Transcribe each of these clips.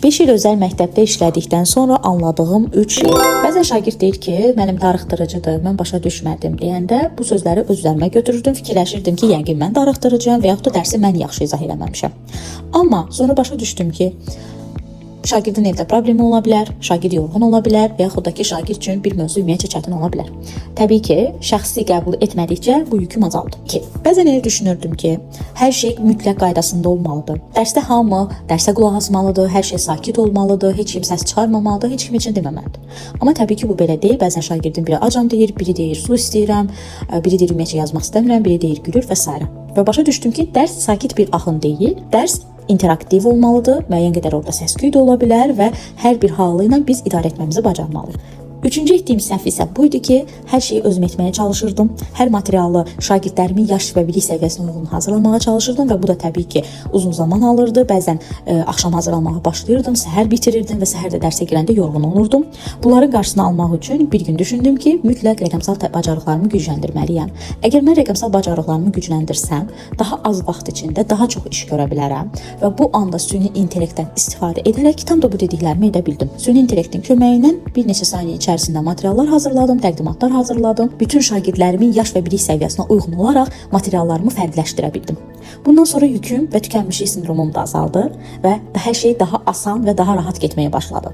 5 il özəl məktəbdə işlədikdən sonra anladığım 3 şey. Bəzən şagird deyir ki, mənim darıxdırıcıdır, mən başa düşmədim deyəndə bu sözləri öz üzərimə götürürdüm, fikirləşirdim ki, yəqin mən darıxdırıcıyam və yaxud da dərsi mən yaxşı izah eləməmişəm. Amma sonra başa düşdüm ki, şagirdin evdə problemi ola bilər, şagird yorğun ola bilər və yaxud da ki, şagird üçün bir mövzu ümumiyyətcə çətin ola bilər. Təbii ki, şəxsi qəbul etmədikcə bu yüküm azaldı. Bəzən elə düşünürdüm ki, hər şey mütləq qaydasında olmalıdır. Dərsdə hamı dərsə qulaq asmalıdır, hər şey sakit olmalıdır, heç kim səs çıxarmamalıdır, heç kim üçün deməməlidir. Amma təbii ki, bu belə deyil. Bəzən şagirdin biri acam deyir, biri deyir su istəyirəm, biri deyir ümumiyyətcə yazmaq istəmirəm, biri deyir gülür və s. Və başa düşdüm ki, dərs sakit bir axın deyil, dərs interaktiv olmalıdır, müəyyən qədər orada səs-küy də ola bilər və hər bir halı ilə biz idarə etməmizi bacarmalıyıq. Üçüncü etdiyim səhv isə bu idi ki, hər şeyi özüm etməyə çalışırdım. Hər materialı şagirdlərimin yaş və bilik səviyyəsinə uyğun hazırlamağa çalışırdım və bu da təbii ki, uzun zaman alırdı. Bəzən axşam hazırlamağa başlayırdım, səhər bitirirdim və səhər də dərsə girəndə yorğun olurdum. Bunların qarşısını almaq üçün bir gün düşündüm ki, mütləq rəqəmsal bacarıqlarımı gücləndirməliyəm. Əgər mən rəqəmsal bacarıqlarımı gücləndirsəm, daha az vaxt içində daha çox iş görə bilərəm və bu anda süni intellektdən istifadə edərək tam da bu dediklərimi edə bildim. Süni intellektin köməyi ilə bir neçə saniyə içərisində materiallar hazırladım, təqdimatlar hazırladım. Bütün şagirdlərimin yaş və bilik səviyyəsinə uyğun olaraq materiallarımı fərqləşdirə bildim. Bundan sonra yüküm və tükənmişlik sindromum da azaldı və hər şey daha asan və daha rahat getməyə başladı.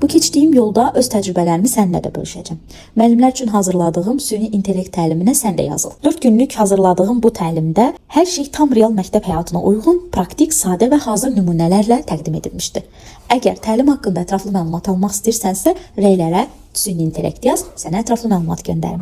Bu keçdiyim yolda öz təcrübələrimi səninlə də bölüşəcəm. Müəllimlər üçün hazırladığım süni intellekt təliminə sən də yazıl. 4 günlük hazırladığım bu təlimdə hər şey tam real məktəb həyatına uyğun, praktik, sadə və hazır nümunələrlə təqdim edilmişdi. Əgər təlim haqqında ətraflı məlumat almaq istəyirsənsə, rəylərə süni intellekt yaz, sənə ətraflı məlumat göndərim.